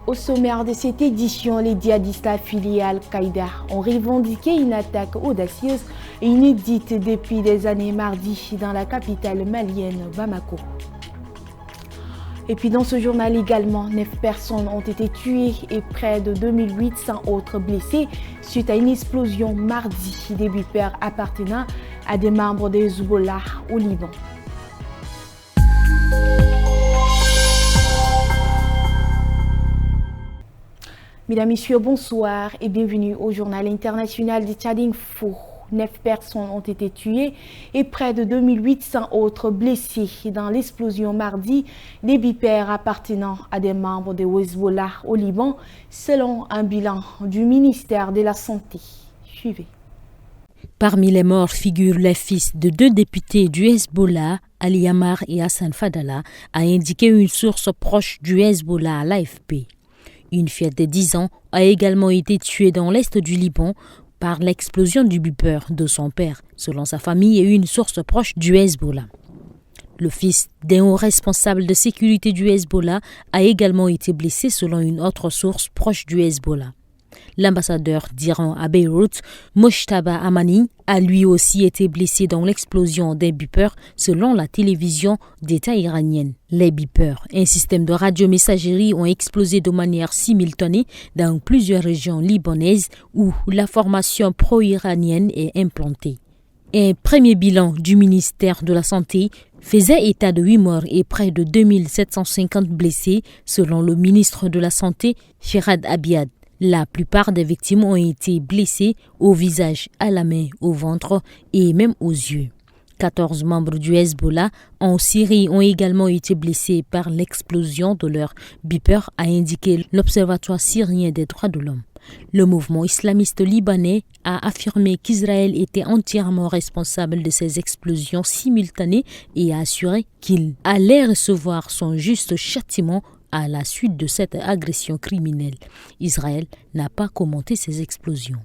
Au sommaire de cette édition, les djihadistes affiliés à Al-Qaïda ont revendiqué une attaque audacieuse et inédite depuis des années mardi dans la capitale malienne Bamako. Et puis dans ce journal également, 9 personnes ont été tuées et près de 2800 autres blessés suite à une explosion mardi des bunkers appartenant à des membres des Hezbollah au Liban. Mesdames, Messieurs, bonsoir et bienvenue au journal international du Tchad Info. 9 personnes ont été tuées et près de 2800 autres blessés dans l'explosion mardi des bunkers appartenant à des membres de Hezbollah au Liban, selon un bilan du ministère de la Santé. Suivez. Parmi les morts figurent les fils de 2 députés du Hezbollah, Ali Ammar et Hassan Fadala, a indiqué une source proche du Hezbollah à l'AFP. Une fille de 10 ans a également été tuée dans l'est du Liban par l'explosion du bunker de son père, selon sa famille et une source proche du Hezbollah. Le fils d'un haut responsable de sécurité du Hezbollah a également été blessé selon une autre source proche du Hezbollah. L'ambassadeur d'Iran à Beyrouth, Mojtaba Amani, a lui aussi été blessé dans l'explosion des bunkers selon la télévision d'État iranienne. Les bunkers, un système de radiomessagerie, ont explosé de manière simultanée dans plusieurs régions libanaises où la formation pro-iranienne est implantée. Un premier bilan du ministère de la Santé faisait état de 8 morts et près de 2750 blessés selon le ministre de la Santé, Firad Abiad. La plupart des victimes ont été blessées au visage, à la main, au ventre et même aux yeux. 14 membres du Hezbollah en Syrie ont également été blessés par l'explosion de leur bunker, a indiqué l'Observatoire syrien des droits de l'homme. Le mouvement islamiste libanais a affirmé qu'Israël était entièrement responsable de ces explosions simultanées et a assuré qu'il allait recevoir son juste châtiment à la suite de cette agression criminelle. Israël n'a pas commenté ces explosions.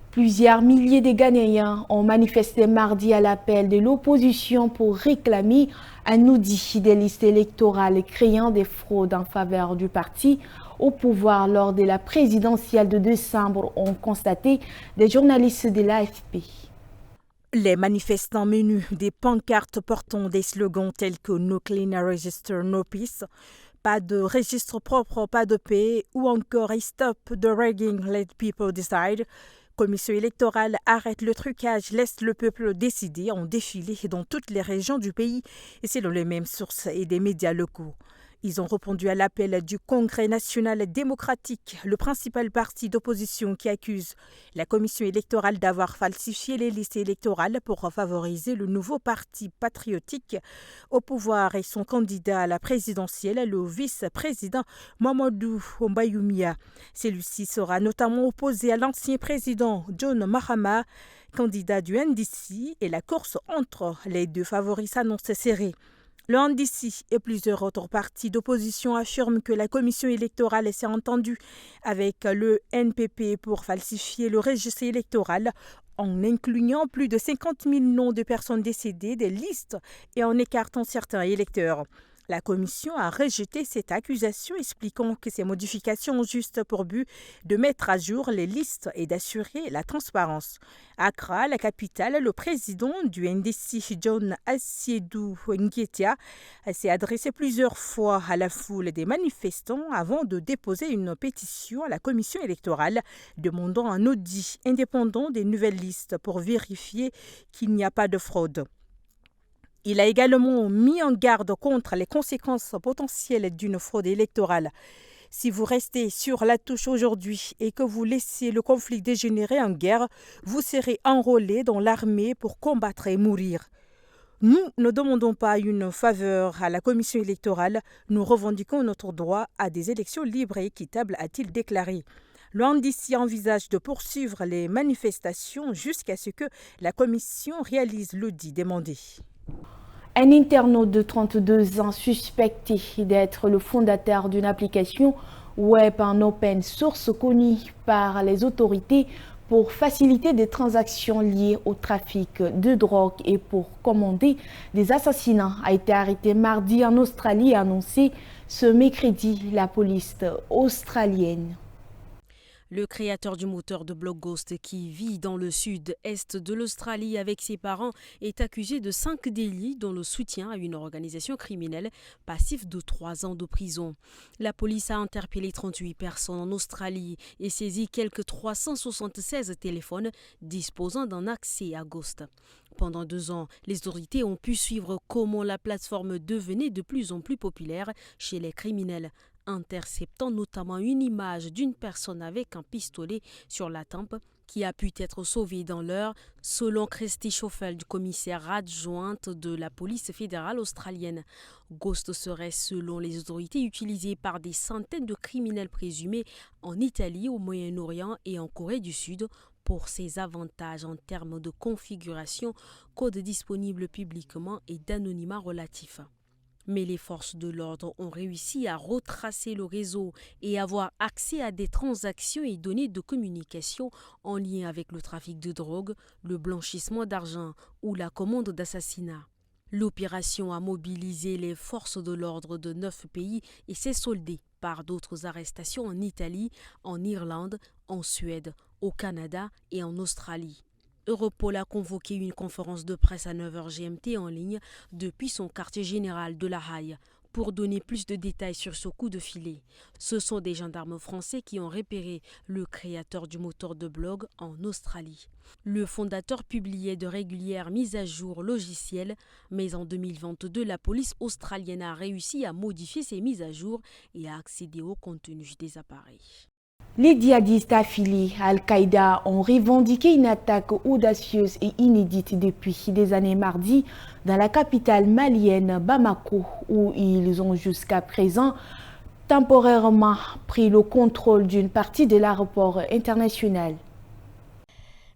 Plusieurs milliers de Ghanéens ont manifesté mardi à l'appel de l'opposition pour réclamer un audit des listes électorales créant des fraudes en faveur du parti au pouvoir lors de la présidentielle de décembre, ont constaté des journalistes de l'AFP. Les manifestants menus des pancartes portant des slogans tels que No Clean Register, No Peace, pas de registre propre, pas de paix, ou encore Stop the Rigging, Let People Decide. Commission électorale arrête le trucage, laisse le peuple décider, ont défilé dans toutes les régions du pays et selon les mêmes sources et des médias locaux. Ils ont répondu à l'appel du Congrès national démocratique, le principal parti d'opposition qui accuse la commission électorale d'avoir falsifié les listes électorales pour favoriser le nouveau parti patriotique au pouvoir et son candidat à la présidentielle, le vice-président Mamadou Mbayoumia. Celui-ci sera notamment opposé à l'ancien président John Mahama, candidat du NDC, et la course entre les deux favoris s'annonce serrée. Le NDC et plusieurs autres partis d'opposition affirment que la commission électorale s'est entendue avec le NPP pour falsifier le registre électoral en incluant plus de 50 000 noms de personnes décédées des listes et en écartant certains électeurs. La commission a rejeté cette accusation, expliquant que ces modifications ont juste pour but de mettre à jour les listes et d'assurer la transparence. À Accra, la capitale, le président du NDC, John Asiedou Nguetia, s'est adressé plusieurs fois à la foule des manifestants avant de déposer une pétition à la commission électorale demandant un audit indépendant des nouvelles listes pour vérifier qu'il n'y a pas de fraude. Il a également mis en garde contre les conséquences potentielles d'une fraude électorale. Si vous restez sur la touche aujourd'hui et que vous laissez le conflit dégénérer en guerre, vous serez enrôlé dans l'armée pour combattre et mourir. Nous ne demandons pas une faveur à la commission électorale, nous revendiquons notre droit à des élections libres et équitables, a-t-il déclaré. Le NDC envisage de poursuivre les manifestations jusqu'à ce que la commission réalise l'audit demandé. Un internaute de 32 ans suspecté d'être le fondateur d'une application web en open source connue par les autorités pour faciliter des transactions liées au trafic de drogue et pour commander des assassinats a été arrêté mardi en Australie, a annoncé ce mercredi la police australienne. Le créateur du moteur de blog Ghost, qui vit dans le sud-est de l'Australie avec ses parents, est accusé de 5 délits dont le soutien à une organisation criminelle passif de 3 ans de prison. La police a interpellé 38 personnes en Australie et saisi quelques 376 téléphones disposant d'un accès à Ghost. Pendant 2 ans, les autorités ont pu suivre comment la plateforme devenait de plus en plus populaire chez les criminels, interceptant notamment une image d'une personne avec un pistolet sur la tempe qui a pu être sauvée dans l'heure, selon Christy Schofield, commissaire adjointe de la police fédérale australienne. Ghost serait, selon les autorités, utilisé par des centaines de criminels présumés en Italie, au Moyen-Orient et en Corée du Sud pour ses avantages en termes de configuration, code disponible publiquement et d'anonymat relatif. Mais les forces de l'ordre ont réussi à retracer le réseau et avoir accès à des transactions et données de communication en lien avec le trafic de drogue, le blanchissement d'argent ou la commande d'assassinat. L'opération a mobilisé les forces de l'ordre de 9 pays et s'est soldée par d'autres arrestations en Italie, en Irlande, en Suède, au Canada et en Australie. Europol a convoqué une conférence de presse à 9h GMT en ligne depuis son quartier général de La Haye pour donner plus de détails sur ce coup de filet. Ce sont des gendarmes français qui ont repéré le créateur du moteur de blog en Australie. Le fondateur publiait de régulières mises à jour logicielles, mais en 2022, la police australienne a réussi à modifier ces mises à jour et à accéder au contenu des appareils. Les djihadistes affiliés à Al-Qaïda ont revendiqué une attaque audacieuse et inédite depuis des années mardi dans la capitale malienne Bamako, où ils ont jusqu'à présent temporairement pris le contrôle d'une partie de l'aéroport international.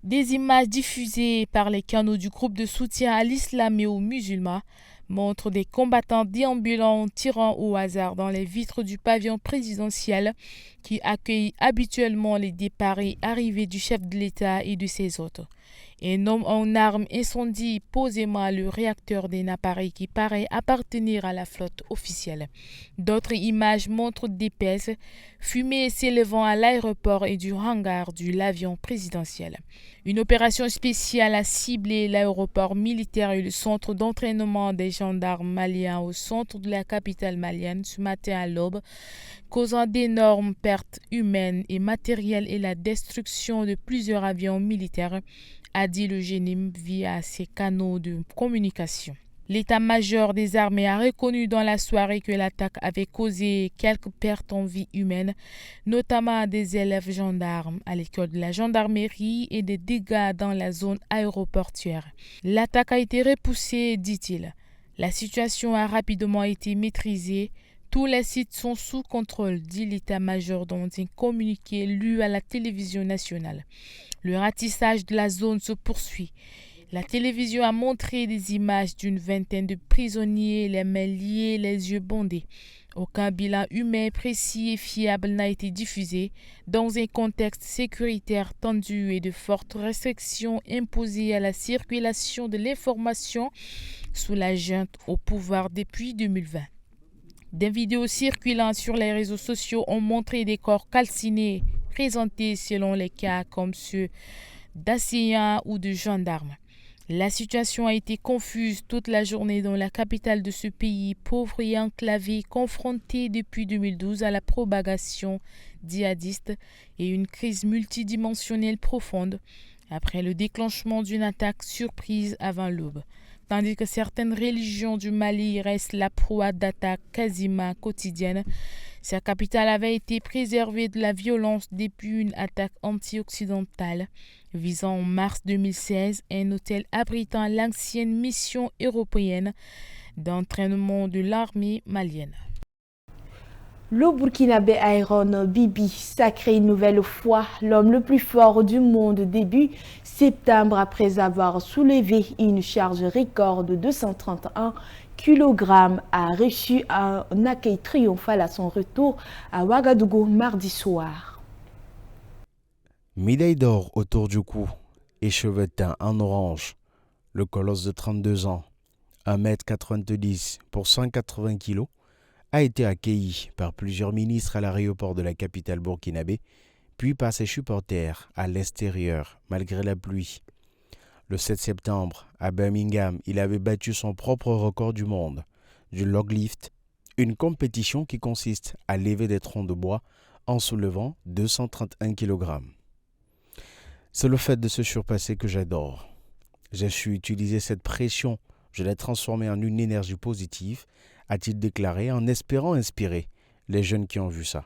Des images diffusées par les canaux du groupe de soutien à l'islam et aux musulmans montrent des combattants déambulant tirant au hasard dans les vitres du pavillon présidentiel qui accueille habituellement les départs et arrivées du chef de l'État et de ses hôtes. Un homme en armes incendie posément le réacteur d'un appareil qui paraît appartenir à la flotte officielle. D'autres images montrent d'épaisses fumées s'élevant à l'aéroport et du hangar de l'avion présidentiel. Une opération spéciale a ciblé l'aéroport militaire et le centre d'entraînement des gendarmes maliens au centre de la capitale malienne ce matin à l'aube, causant d'énormes pertes humaines et matérielles et la destruction de plusieurs avions militaires, a dit le GENIM via ses canaux de communication. L'état-major des armées a reconnu dans la soirée que l'attaque avait causé quelques pertes en vie humaine, notamment à des élèves gendarmes à l'école de la gendarmerie et des dégâts dans la zone aéroportuaire. L'attaque a été repoussée, dit-il. La situation a rapidement été maîtrisée. Tous les sites sont sous contrôle, dit l'état-major dans un communiqué lu à la télévision nationale. Le ratissage de la zone se poursuit. La télévision a montré des images d'une vingtaine de prisonniers, les mains liées, les yeux bandés. Aucun bilan humain précis et fiable n'a été diffusé dans un contexte sécuritaire tendu et de fortes restrictions imposées à la circulation de l'information sous la junte au pouvoir depuis 2020. Des vidéos circulant sur les réseaux sociaux ont montré des corps calcinés présentés selon les cas comme ceux d'assaillants ou de gendarmes. La situation a été confuse toute la journée dans la capitale de ce pays pauvre et enclavé, confronté depuis 2012 à la propagation djihadiste et une crise multidimensionnelle profonde après le déclenchement d'une attaque surprise avant l'aube. Tandis que certaines religions du Mali restent la proie d'attaques quasiment quotidiennes, sa capitale avait été préservée de la violence depuis une attaque anti-occidentale visant en mars 2016 un hôtel abritant l'ancienne mission européenne d'entraînement de l'armée malienne. Le Burkinabé Iron Bibi sacré une nouvelle fois l'homme le plus fort du monde début septembre après avoir soulevé une charge record de 231 kg, a reçu un accueil triomphal à son retour à Ouagadougou mardi soir. Médaille d'or autour du cou et cheveux teints en orange, le colosse de 32 ans, 1,90 m pour 180 kg, a été accueilli par plusieurs ministres à l'aéroport de la capitale burkinabé, puis par ses supporters à l'extérieur, malgré la pluie. Le 7 septembre, à Birmingham, il avait battu son propre record du monde, du log lift, une compétition qui consiste à lever des troncs de bois en soulevant 231 kg. C'est le fait de se surpasser que j'adore. J'ai su utiliser cette pression, je l'ai transformée en une énergie positive, a-t-il déclaré en espérant inspirer les jeunes qui ont vu ça.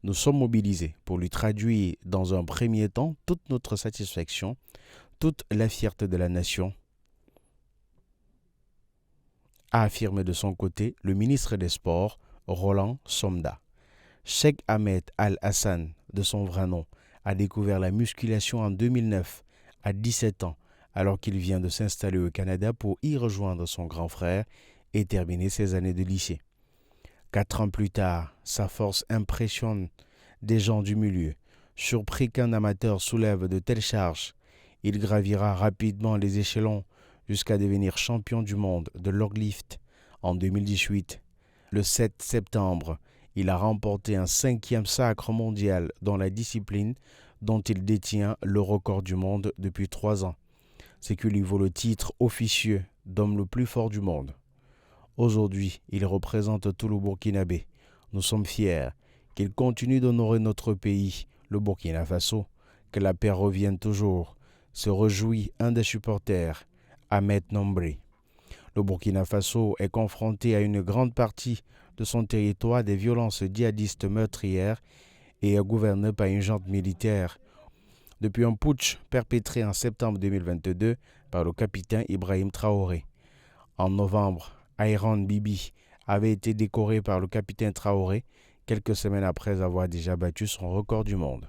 Nous sommes mobilisés pour lui traduire dans un premier temps toute notre satisfaction, toute la fierté de la nation, a affirmé de son côté le ministre des Sports, Roland Somda. Cheikh Ahmed Al-Hassan, de son vrai nom, a découvert la musculation en 2009, à 17 ans, alors qu'il vient de s'installer au Canada pour y rejoindre son grand frère et terminer ses années de lycée. 4 ans plus tard, sa force impressionne des gens du milieu. Surpris qu'un amateur soulève de telles charges, il gravira rapidement les échelons jusqu'à devenir champion du monde de log lift en 2018. Le 7 septembre, il a remporté un 5e sacre mondial dans la discipline dont il détient le record du monde depuis 3 ans, ce qui lui vaut le titre officieux d'homme le plus fort du monde. Aujourd'hui, il représente tout le Burkinabé. Nous sommes fiers qu'il continue d'honorer notre pays, le Burkina Faso, que la paix revienne toujours, se réjouit un des supporters, Ahmed Nombré. Le Burkina Faso est confronté à une grande partie de son territoire des violences djihadistes meurtrières et est gouverné par une junte militaire. Depuis un putsch perpétré en septembre 2022 par le capitaine Ibrahim Traoré. En novembre, Ayran Bibi avait été décoré par le capitaine Traoré quelques semaines après avoir déjà battu son record du monde.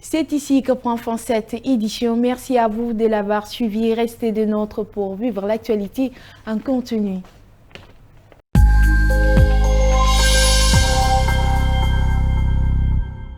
C'est ici que prend fin cette édition. Merci à vous de l'avoir suivi. Restez de nôtres pour vivre l'actualité en continu.